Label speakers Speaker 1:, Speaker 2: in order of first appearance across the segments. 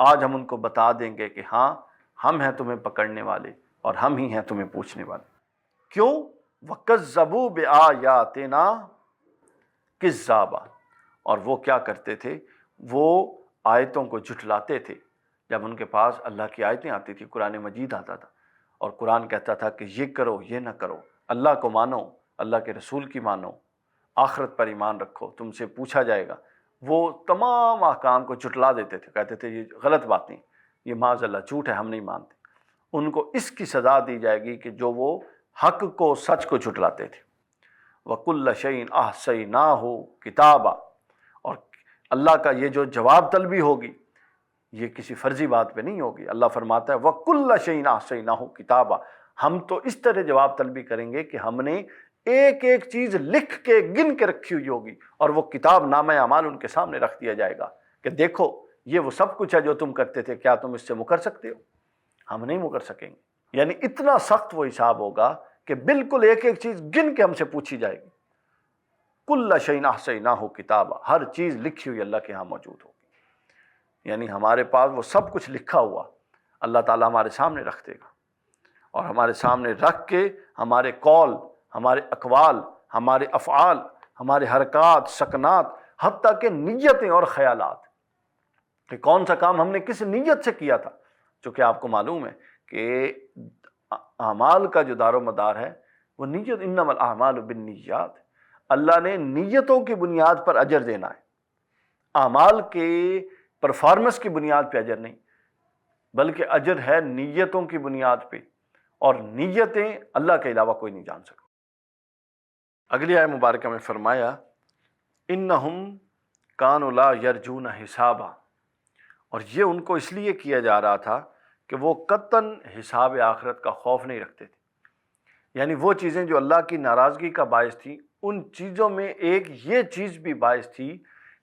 Speaker 1: آج ہم ان کو بتا دیں گے کہ ہاں ہم ہیں تمہیں پکڑنے والے اور ہم ہی ہیں تمہیں پوچھنے والے۔ کیوں؟ وَكَذَّبُوا بِآيَاتِنَا كِذَّابًا، اور وہ کیا کرتے تھے؟ وہ آیتوں کو جھٹلاتے تھے۔ جب ان کے پاس اللہ کی آیتیں آتی تھی، قرآن مجید آتا تھا اور قرآن کہتا تھا کہ یہ کرو یہ نہ کرو، اللہ کو مانو، اللہ کے رسول کی مانو، آخرت پر ایمان رکھو، تم سے پوچھا جائے گا، وہ تمام احکام کو جھٹلا دیتے تھے، کہتے تھے یہ غلط باتیں، یہ معاذ اللہ جھوٹ ہے، ہم نہیں مانتے۔ ان کو اس کی سزا دی جائے گی کہ جو وہ حق کو، سچ کو جھٹلاتے تھے۔ وَكُلَّ شَيْءٍ أَحْصَيْنَاهُ كِتَابًا، اور اللہ کا یہ جو جواب طلبی ہوگی یہ کسی فرضی بات پہ نہیں ہوگی۔ اللہ فرماتا ہے وَكُلَّ شَيْءٍ أَحْصَيْنَاهُ كِتَابًا، ہم تو اس طرح جواب طلبی کریں گے کہ ہم نے ایک ایک چیز لکھ کے گن کے رکھی ہوئی ہوگی، اور وہ کتاب نامہ اعمال ان کے سامنے رکھ دیا جائے گا کہ دیکھو یہ وہ سب کچھ ہے جو تم کرتے تھے، کیا تم اس سے مکر سکتے ہو؟ ہم نہیں مکر سکیں گے۔ یعنی اتنا سخت وہ حساب ہوگا کہ بالکل ایک ایک چیز گن کے ہم سے پوچھی جائے گی۔ کل شیء احصیناہ کتابا، ہر چیز لکھی ہوئی اللہ کے ہاں موجود ہوگی۔ یعنی ہمارے پاس وہ سب کچھ لکھا ہوا اللہ تعالیٰ ہمارے سامنے رکھ دے گا، اور ہمارے سامنے رکھ کے ہمارے قول، ہمارے اقوال، ہمارے افعال، ہمارے حرکات، سکنات، حتیٰ کہ نیتیں اور خیالات، کہ کون سا کام ہم نے کس نیت سے کیا تھا۔ چونکہ آپ کو معلوم ہے کہ اعمال کا جو دار و مدار ہے وہ نیت، انما الاعمال بالنیات، اللہ نے نیتوں کی بنیاد پر اجر دینا ہے، اعمال کے پرفارمنس کی بنیاد پہ اجر نہیں، بلکہ اجر ہے نیتوں کی بنیاد پہ، اور نیتیں اللہ کے علاوہ کوئی نہیں جان سکتا۔ اگلی آیت مبارکہ میں فرمایا انہم کانوا لا یرجون حسابا، اور یہ ان کو اس لیے کیا جا رہا تھا کہ وہ قطعاً حساب آخرت کا خوف نہیں رکھتے تھے۔ یعنی وہ چیزیں جو اللہ کی ناراضگی کا باعث تھیں، ان چیزوں میں ایک یہ چیز بھی باعث تھی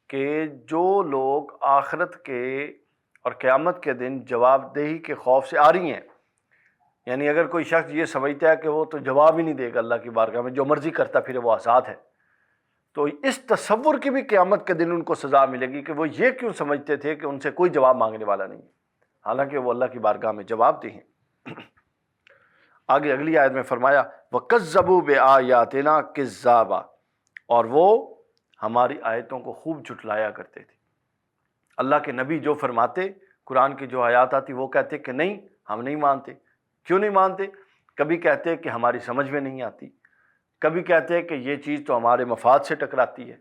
Speaker 1: کہ جو لوگ آخرت کے اور قیامت کے دن جواب دہی کے خوف سے آ رہی ہیں، یعنی اگر کوئی شخص یہ سمجھتا ہے کہ وہ تو جواب ہی نہیں دے گا اللہ کی بارگاہ میں، جو مرضی کرتا پھر وہ آزاد ہے، تو اس تصور کی بھی قیامت کے دن ان کو سزا ملے گی کہ وہ یہ کیوں سمجھتے تھے کہ ان سے کوئی جواب مانگنے والا نہیں ہے، حالانکہ وہ اللہ کی بارگاہ میں جواب دہ ہیں۔ آگے اگلی آیت میں فرمایا وَكَذَّبُوا بِآيَاتِنَا كِذَّابًا، اور وہ ہماری آیتوں کو خوب جھٹلایا کرتے تھے۔ اللہ کے نبی جو فرماتے، قرآن کی جو آیات آتی، وہ کہتے کہ نہیں ہم نہیں مانتے۔ کیوں نہیں مانتے؟ کبھی کہتے کہ ہماری سمجھ میں نہیں آتی، کبھی کہتے کہ یہ چیز تو ہمارے مفاد سے ٹکراتی ہے،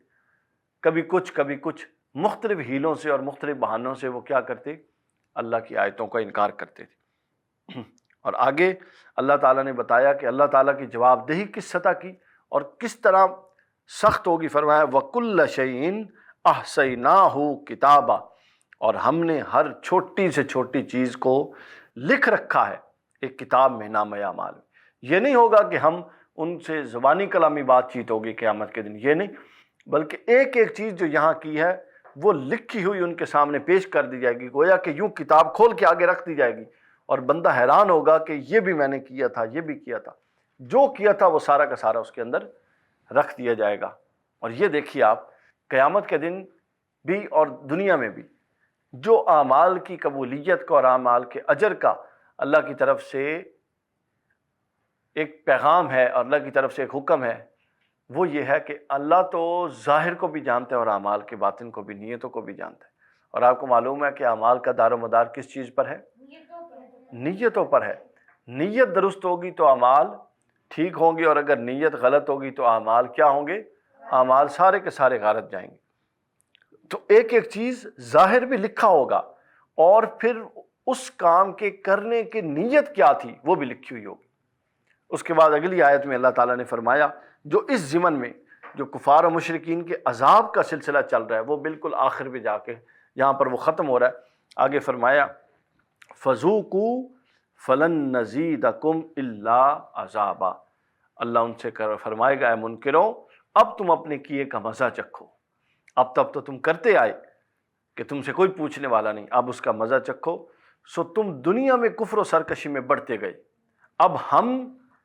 Speaker 1: کبھی کچھ مختلف ہیلوں سے اور مختلف بہانوں سے وہ کیا کرتے؟ اللہ کی آیتوں کا انکار کرتے تھے۔ اور آگے اللہ تعالیٰ نے بتایا کہ اللہ تعالیٰ کی جواب دہی کس سطح کی اور کس طرح سخت ہوگی۔ فرمایا وَكُلَّ شَيْءٍ أَحْصَيْنَاهُ كِتَابًا، اور ہم نے ہر چھوٹی سے چھوٹی چیز کو لکھ رکھا ہے ایک کتاب میں، نامہ اعمال میں۔ یہ نہیں ہوگا کہ ہم ان سے زبانی کلامی بات چیت ہوگی قیامت کے دن، یہ نہیں، بلکہ ایک ایک چیز جو یہاں کی ہے وہ لکھی ہوئی ان کے سامنے پیش کر دی جائے گی، گویا کہ یوں کتاب کھول کے آگے رکھ دی جائے گی، اور بندہ حیران ہوگا کہ یہ بھی میں نے کیا تھا، یہ بھی کیا تھا، جو کیا تھا وہ سارا کا سارا اس کے اندر رکھ دیا جائے گا۔ اور یہ دیکھیے آپ، قیامت کے دن بھی اور دنیا میں بھی جو اعمال کی قبولیت کو اور اعمال کے اجر کا اللہ کی طرف سے ایک پیغام ہے اور اللہ کی طرف سے ایک حکم ہے، وہ یہ ہے کہ اللہ تو ظاہر کو بھی جانتا ہے اور اعمال کے باطن کو بھی، نیتوں کو بھی جانتا ہے۔ اور آپ کو معلوم ہے کہ اعمال کا دار و مدار کس چیز پر ہے؟ نیتوں پر ہے۔ نیت درست ہوگی تو اعمال ٹھیک ہوں گے، اور اگر نیت غلط ہوگی تو اعمال کیا ہوں گے؟ اعمال سارے کے سارے غارت جائیں گے۔ تو ایک ایک چیز ظاہر بھی لکھا ہوگا، اور پھر اس کام کے کرنے کی نیت کیا تھی وہ بھی لکھی ہوئی ہوگی۔ اس کے بعد اگلی آیت میں اللہ تعالیٰ نے فرمایا جو اس ضمن میں جو کفار و مشرکین کے عذاب کا سلسلہ چل رہا ہے وہ بالکل آخر میں جا کے یہاں پر وہ ختم ہو رہا ہے۔ آگے فرمایا فَذُوقُوا فَلَن نَّزِيدَكُمْ إِلَّا عَذَابًا، اللہ ان سے فرمائے گا اے منکروں اب تم اپنے کیے کا مزہ چکھو، اب تب تو تم کرتے آئے کہ تم سے کوئی پوچھنے والا نہیں، اب اس کا مزہ چکھو۔ سو تم دنیا میں کفر و سرکشی میں بڑھتے گئے، اب ہم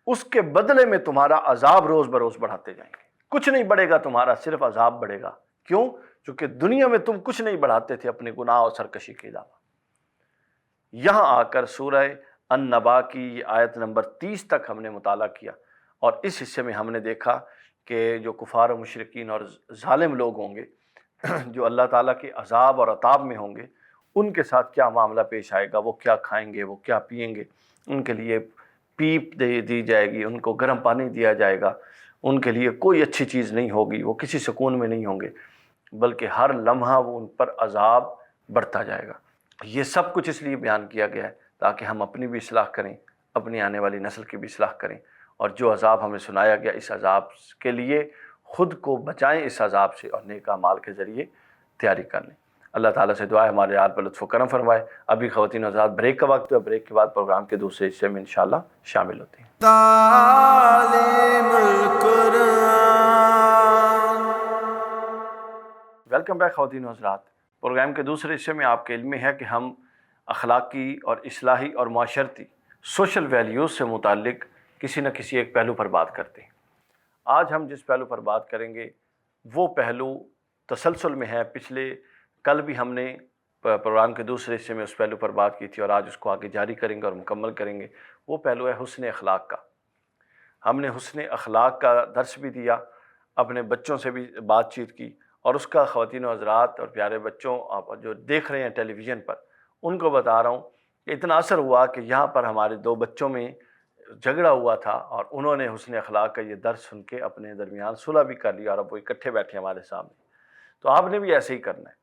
Speaker 1: اس کے بدلے میں تمہارا عذاب روز بروز بڑھاتے جائیں گے۔ کچھ نہیں بڑھے گا تمہارا، صرف عذاب بڑھے گا۔ کیوں؟ چونکہ دنیا میں تم کچھ نہیں بڑھاتے تھے اپنے گناہ اور سرکشی کے علاوہ۔ یہاں آ کر سورہ النبا کی یہ آیت نمبر 30 تک ہم نے مطالعہ کیا، اور اس حصے میں ہم نے دیکھا کہ جو کفار و مشرکین اور ظالم لوگ ہوں گے جو اللہ تعالیٰ کے عذاب اور عطاب میں ہوں گے، ان کے ساتھ کیا معاملہ پیش آئے گا، وہ کیا کھائیں گے، وہ کیا پئیں گے، ان کے لیے پیپ دی جائے گی، ان کو گرم پانی دیا جائے گا، ان کے لیے کوئی اچھی چیز نہیں ہوگی، وہ کسی سکون میں نہیں ہوں گے، بلکہ ہر لمحہ وہ ان پر عذاب بڑھتا جائے گا۔ یہ سب کچھ اس لیے بیان کیا گیا ہے تاکہ ہم اپنی بھی اصلاح کریں، اپنی آنے والی نسل کی بھی اصلاح کریں، اور جو عذاب ہمیں سنایا گیا اس عذاب کے لیے خود کو بچائیں اس عذاب سے، اور نیک اعمال کے ذریعے تیاری کر لیں۔ اللہ تعالیٰ سے دعا ہے ہمارے حال پر لطف و کرم فرمائے۔ ابھی خواتین و حضرات بریک کا وقت ہے، بریک کے بعد پروگرام کے دوسرے حصے میں انشاءاللہ شامل ہوتے ہیں۔ تعلیم القرآن۔ ویلکم بیک خواتین و حضرات۔ پروگرام کے دوسرے حصے میں آپ کے علم میں ہے کہ ہم اخلاقی اور اصلاحی اور معاشرتی سوشل ویلیوز سے متعلق کسی نہ کسی ایک پہلو پر بات کرتے ہیں۔ آج ہم جس پہلو پر بات کریں گے وہ پہلو تسلسل میں ہے، کل بھی ہم نے پروگرام کے دوسرے حصے میں اس پہلو پر بات کی تھی، اور آج اس کو آگے جاری کریں گے اور مکمل کریں گے۔ وہ پہلو ہے حسن اخلاق کا۔ ہم نے حسن اخلاق کا درس بھی دیا، اپنے بچوں سے بھی بات چیت کی، اور اس کا خواتین و حضرات اور پیارے بچوں آپ جو دیکھ رہے ہیں ٹیلی ویژن پر، ان کو بتا رہا ہوں کہ اتنا اثر ہوا کہ یہاں پر ہمارے 2 بچوں میں جھگڑا ہوا تھا، اور انہوں نے حسن اخلاق کا یہ درس سن کے اپنے درمیان صلح بھی کر لیا، اور اب وہ اکٹھے بیٹھے ہمارے سامنے۔ تو آپ نے بھی ایسے ہی کرنا ہے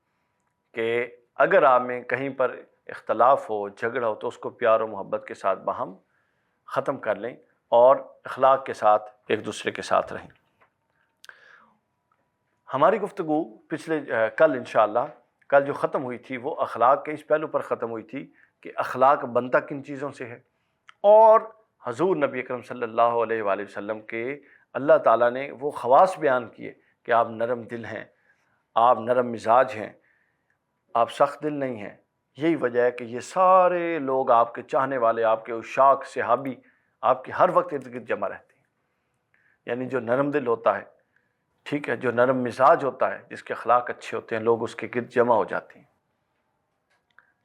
Speaker 1: کہ اگر آپ میں کہیں پر اختلاف ہو، جھگڑا ہو، تو اس کو پیار و محبت کے ساتھ باہم ختم کر لیں، اور اخلاق کے ساتھ ایک دوسرے کے ساتھ رہیں۔ ہماری گفتگو کل جو ختم ہوئی تھی وہ اخلاق کے اس پہلو پر ختم ہوئی تھی کہ اخلاق بنتا کن چیزوں سے ہے، اور حضور نبی اکرم صلی اللہ علیہ وآلہ وسلم کے اللہ تعالیٰ نے وہ خواص بیان کیے کہ آپ نرم دل ہیں، آپ نرم مزاج ہیں، آپ سخت دل نہیں ہیں۔ یہی وجہ ہے کہ یہ سارے لوگ آپ کے چاہنے والے، آپ کے عشاق صحابی آپ کے ہر وقت ارد گرد جمع رہتے ہیں۔ یعنی جو نرم دل ہوتا ہے، ٹھیک ہے، جو نرم مزاج ہوتا ہے، جس کے اخلاق اچھے ہوتے ہیں، لوگ اس کے گرد جمع ہو جاتے ہیں۔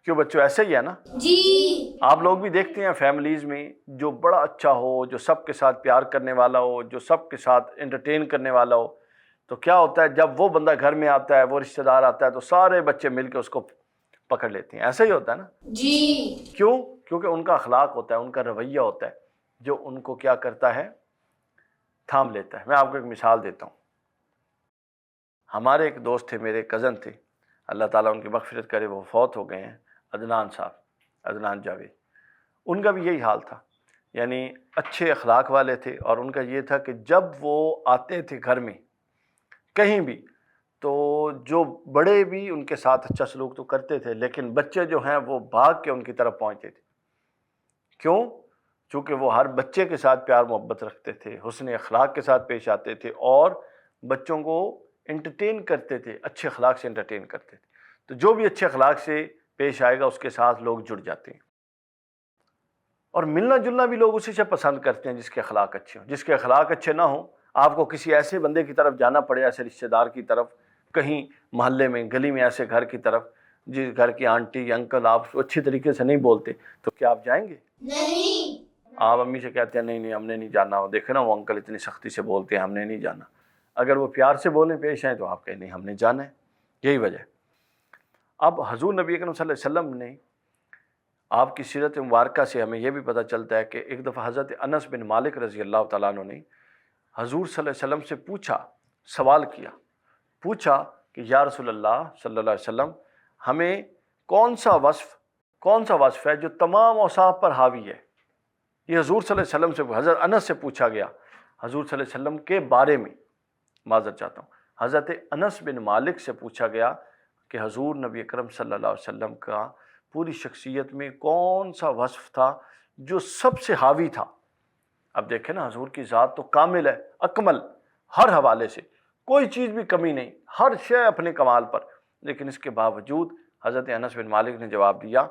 Speaker 1: کیوں بچوں، ایسے ہی ہے نا؟ جی۔ آپ لوگ بھی دیکھتے ہیں فیملیز میں جو بڑا اچھا ہو، جو سب کے ساتھ پیار کرنے والا ہو، جو سب کے ساتھ انٹرٹین کرنے والا ہو، تو کیا ہوتا ہے جب وہ بندہ گھر میں آتا ہے، وہ رشتہ دار آتا ہے، تو سارے بچے مل کے اس کو پکڑ لیتے ہیں۔ ایسا ہی ہوتا ہے نا؟ جی۔ کیوں؟ کیونکہ ان کا اخلاق ہوتا ہے، ان کا رویہ ہوتا ہے جو ان کو کیا کرتا ہے، تھام لیتا ہے۔ میں آپ کو ایک مثال دیتا ہوں۔ ہمارے ایک دوست تھے، میرے کزن تھے، اللہ تعالیٰ ان کی مغفرت کرے، وہ فوت ہو گئے ہیں، عدنان صاحب، عدنان جاوید۔ ان کا بھی یہی حال تھا، یعنی اچھے اخلاق والے تھے، اور ان کا یہ تھا کہ جب وہ آتے تھے گھر میں کہیں بھی، تو جو بڑے بھی ان کے ساتھ اچھا سلوک تو کرتے تھے، لیکن بچے جو ہیں وہ بھاگ کے ان کی طرف پہنچتے تھے۔ کیوں؟ چونکہ وہ ہر بچے کے ساتھ پیار محبت رکھتے تھے، حسن اخلاق کے ساتھ پیش آتے تھے، اور بچوں کو انٹرٹین کرتے تھے، اچھے اخلاق سے انٹرٹین کرتے تھے۔ تو جو بھی اچھے اخلاق سے پیش آئے گا اس کے ساتھ لوگ جڑ جاتے ہیں، اور ملنا جلنا بھی لوگ اسی سے پسند کرتے ہیں جس کے اخلاق اچھے ہوں۔ جس کے اخلاق اچھے نہ ہوں، آپ کو کسی ایسے بندے کی طرف جانا پڑے، ایسے رشتہ دار کی طرف، کہیں محلے میں گلی میں ایسے گھر کی طرف جس گھر کی آنٹی یا انکل آپ اچھی طریقے سے نہیں بولتے، تو کیا آپ جائیں گے؟ نہیں۔ آپ امی سے کہتے ہیں نہیں ہم نے نہیں جانا، ہو دیکھے نا وہ انکل اتنی سختی سے بولتے ہیں، ہم نے نہیں جانا۔ اگر وہ پیار سے بولیں پیش آئیں تو آپ کہیں نہیں ہم نے جانا ہے۔ یہی وجہ ہے۔ اب حضور نبی اکرم صلی اللہ علیہ وسلم نے آپ کی سیرت مبارکہ سے ہمیں یہ بھی پتہ چلتا ہے کہ ایک دفعہ حضرت انس بن مالک رضی اللہ تعالیٰ عنہ نے حضور صلی اللہ علیہ وسلم سے سوال پوچھا کہ یا رسول اللہ صلی اللہ علیہ وسلم، ہمیں کون سا وصف ہے جو تمام اوصاف پر حاوی ہے؟ یہ حضور صلی اللہ علیہ وسلم سے، حضرت انس سے پوچھا گیا، حضور صلی اللہ علیہ وسلم کے بارے میں، معذرت چاہتا ہوں، حضرت انس بن مالک سے پوچھا گیا کہ حضور نبی اکرم صلی اللہ علیہ وسلم کا پوری شخصیت میں کون سا وصف تھا جو سب سے حاوی تھا؟ اب دیکھیں نا، حضور کی ذات تو کامل ہے، اکمل، ہر حوالے سے کوئی چیز بھی کمی نہیں، ہر شے اپنے کمال پر، لیکن اس کے باوجود حضرت انس بن مالک نے جواب دیا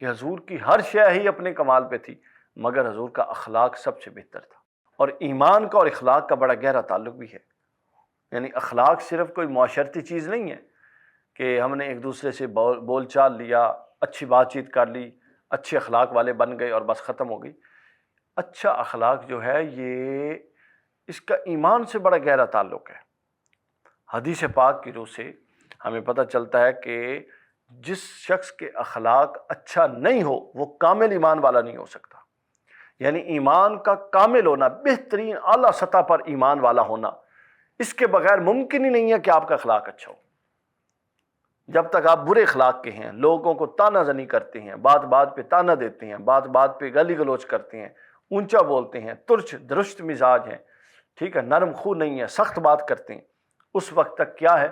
Speaker 1: کہ حضور کی ہر شے ہی اپنے کمال پہ تھی، مگر حضور کا اخلاق سب سے بہتر تھا۔ اور ایمان کا اور اخلاق کا بڑا گہرا تعلق بھی ہے، یعنی اخلاق صرف کوئی معاشرتی چیز نہیں ہے کہ ہم نے ایک دوسرے سے بول چال لیا، اچھی بات چیت کر لی، اچھے اخلاق والے بن گئے اور بس ختم ہو گئی. اچھا اخلاق جو ہے یہ اس کا ایمان سے بڑا گہرا تعلق ہے. حدیث پاک کی روح سے ہمیں پتہ چلتا ہے کہ جس شخص کے اخلاق اچھا نہیں ہو وہ کامل ایمان والا نہیں ہو سکتا. یعنی ایمان کا کامل ہونا، بہترین اعلیٰ سطح پر ایمان والا ہونا، اس کے بغیر ممکن ہی نہیں ہے کہ آپ کا اخلاق اچھا ہو. جب تک آپ برے اخلاق کے ہیں، لوگوں کو تانا زنی کرتے ہیں، بات بات پہ تانا دیتے ہیں، بات بات پہ گالی گلوچ کرتے ہیں، اونچا بولتے ہیں، ترچ درشت مزاج ہیں، ٹھیک ہے، نرم خو نہیں ہے، سخت بات کرتے ہیں، اس وقت تک کیا ہے،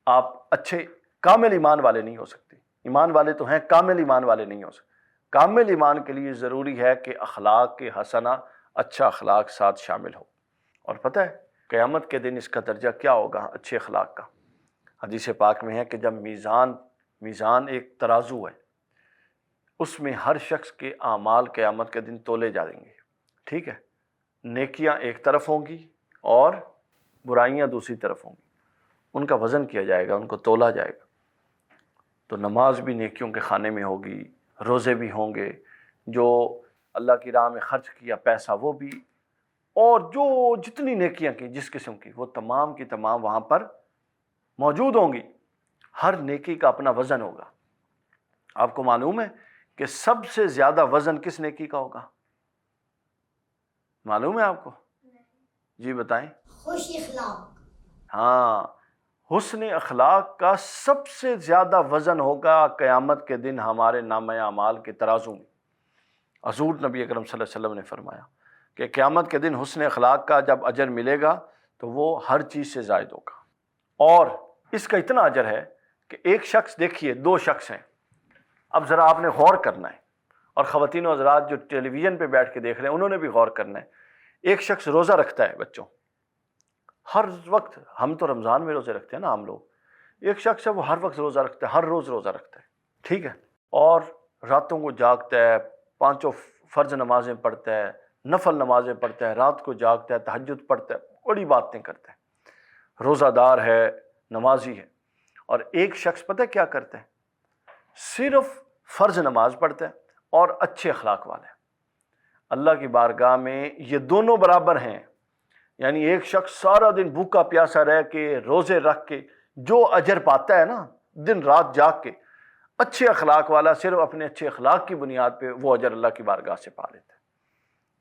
Speaker 1: آپ اچھے کامل ایمان والے نہیں ہو سکتے. ایمان والے تو ہیں، کامل ایمان والے نہیں ہو سکتے. کامل ایمان کے لیے ضروری ہے کہ اخلاق کے حسنہ، اچھا اخلاق ساتھ شامل ہو. اور پتہ ہے قیامت کے دن اس کا درجہ کیا ہوگا اچھے اخلاق کا؟ حدیث پاک میں ہے کہ جب میزان ایک ترازو ہے، اس میں ہر شخص کے اعمال قیامت کے دن تولے جائیں گے. ٹھیک ہے، نیکیاں ایک طرف ہوں گی اور برائیاں دوسری طرف ہوں گی. ان کا وزن کیا جائے گا، ان کو تولا جائے گا. تو نماز بھی نیکیوں کے خانے میں ہوگی، روزے بھی ہوں گے، جو اللہ کی راہ میں خرچ کیا پیسہ وہ بھی، اور جو جتنی نیکیاں کی جس قسم کی، وہ تمام کی تمام وہاں پر موجود ہوں گی. ہر نیکی کا اپنا وزن ہوگا. آپ کو معلوم ہے کہ سب سے زیادہ وزن کس نیکی کا ہوگا؟ معلوم ہے آپ کو؟ جی بتائیں.
Speaker 2: خوش اخلاق.
Speaker 1: ہاں، حسن اخلاق کا سب سے زیادہ وزن ہوگا قیامت کے دن ہمارے نامہ اعمال کے ترازو میں. حضور نبی اکرم صلی اللہ علیہ وسلم نے فرمایا کہ قیامت کے دن حسن اخلاق کا جب اجر ملے گا تو وہ ہر چیز سے زائد ہوگا. اور اس کا اتنا اجر ہے کہ ایک شخص، دیکھیے دو شخص ہیں، اب ذرا آپ نے غور کرنا ہے، اور خواتین و حضرات جو ٹیلی ویژن پہ بیٹھ کے دیکھ رہے ہیں انہوں نے بھی غور کرنا ہے. ایک شخص روزہ رکھتا ہے بچوں، ہر وقت، ہم تو رمضان میں روزے رکھتے ہیں نا ہم لوگ، ایک شخص ہے وہ ہر وقت روزہ رکھتا ہے، ہر روز روزہ رکھتا ہے، ٹھیک ہے، اور راتوں کو جاگتا ہے، 5 فرض نمازیں پڑھتا ہے، نفل نمازیں پڑھتا ہے، رات کو جاگتا ہے، تہجد پڑھتا ہے، بڑی باتیں کرتا ہے، روزہ دار ہے، نمازی ہے. اور ایک شخص پتہ کیا کرتا ہے؟ صرف فرض نماز پڑھتا ہے اور اچھے اخلاق والا ہے. اللہ کی بارگاہ میں یہ دونوں برابر ہیں. یعنی ایک شخص سارا دن بھوکا پیاسا رہ کے، روزے رکھ کے جو اجر پاتا ہے نا، دن رات جاگ کے، اچھے اخلاق والا صرف اپنے اچھے اخلاق کی بنیاد پہ وہ اجر اللہ کی بارگاہ سے پا لیتا ہے.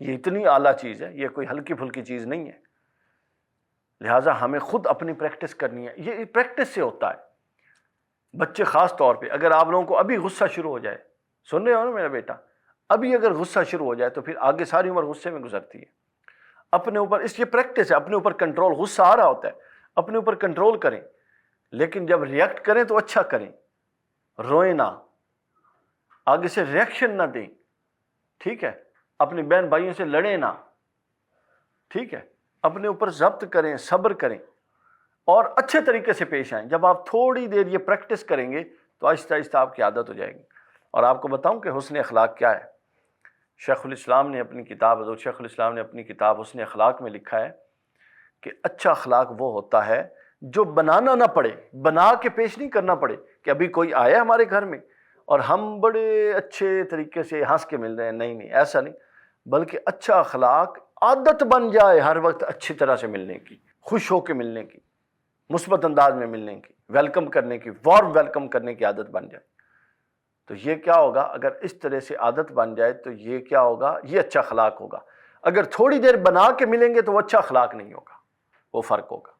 Speaker 1: یہ اتنی اعلیٰ چیز ہے، یہ کوئی ہلکی پھلکی چیز نہیں ہے. لہٰذا ہمیں خود اپنی پریکٹس کرنی ہے. یہ پریکٹس سے ہوتا ہے. بچے خاص طور پہ، اگر آپ لوگوں کو ابھی غصہ شروع ہو جائے، سن رہے ہو نا میرا بیٹا، ابھی اگر غصہ شروع ہو جائے تو پھر آگے ساری عمر غصے میں گزرتی ہے. اپنے اوپر اس یہ پریکٹس ہے، اپنے اوپر کنٹرول. غصہ آ رہا ہوتا ہے، اپنے اوپر کنٹرول کریں، لیکن جب ریئیکٹ کریں تو اچھا کریں، روئیں نہ، آگے سے ریئیکشن نہ دیں، ٹھیک ہے، اپنے بہن بھائیوں سے لڑیں نہ، ٹھیک ہے، اپنے اوپر ضبط کریں، صبر کریں اور اچھے طریقے سے پیش آئیں. جب آپ تھوڑی دیر یہ پریکٹس کریں گے تو آہستہ آہستہ آپ کی عادت ہو جائے گی. اور آپ کو بتاؤں کہ حسن اخلاق کیا ہے؟ شیخ الاسلام نے اپنی کتاب، حضرت شیخ الاسلام نے اپنی کتاب حسن اخلاق میں لکھا ہے کہ اچھا اخلاق وہ ہوتا ہے جو بنانا نہ پڑے، بنا کے پیش نہیں کرنا پڑے کہ ابھی کوئی آیا ہمارے گھر میں اور ہم بڑے اچھے طریقے سے ہنس کے مل رہے ہیں. نہیں، ایسا نہیں، بلکہ اچھا اخلاق عادت بن جائے ہر وقت اچھی طرح سے ملنے کی، خوش ہو کے ملنے کی، مثبت انداز میں ملنے کی، ویلکم کرنے کی، وارم ویلکم کرنے کی عادت بن جائے. تو یہ کیا ہوگا؟ اگر اس طرح سے عادت بن جائے تو یہ کیا ہوگا؟ یہ اچھا اخلاق ہوگا. اگر تھوڑی دیر بنا کے ملیں گے تو وہ اچھا اخلاق نہیں ہوگا، وہ فرق ہوگا.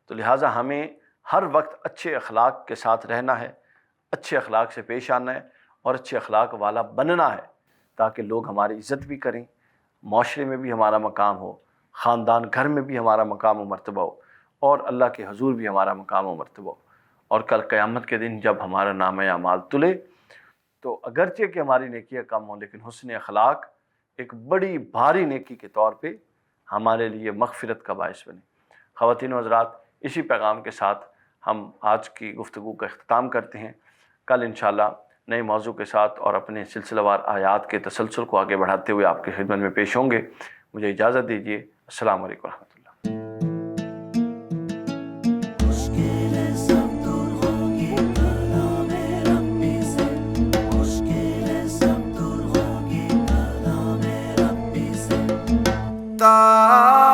Speaker 1: تو لہٰذا ہمیں ہر وقت اچھے اخلاق کے ساتھ رہنا ہے، اچھے اخلاق سے پیش آنا ہے اور اچھے اخلاق والا بننا ہے، تاکہ لوگ ہماری عزت بھی کریں، معاشرے میں بھی ہمارا مقام ہو، خاندان گھر میں بھی ہمارا مقام و مرتبہ ہو، اور اللہ کے حضور بھی ہمارا مقام و مرتبہ ہو. اور کل قیامت کے دن جب ہمارا نامہ اعمال تلے تو اگرچہ کہ ہماری نیکیاں کم ہوں، لیکن حسن اخلاق ایک بڑی بھاری نیکی کے طور پہ ہمارے لیے مغفرت کا باعث بنے. خواتین و حضرات، اسی پیغام کے ساتھ ہم آج کی گفتگو کا اختتام کرتے ہیں. کل انشاءاللہ نئے موضوع کے ساتھ اور اپنے سلسلہ وار آیات کے تسلسل کو آگے بڑھاتے ہوئے آپ کی خدمت میں پیش ہوں گے. مجھے اجازت دیجیے. السلام علیکم ورحمۃ اللہ.
Speaker 2: مشکل خدا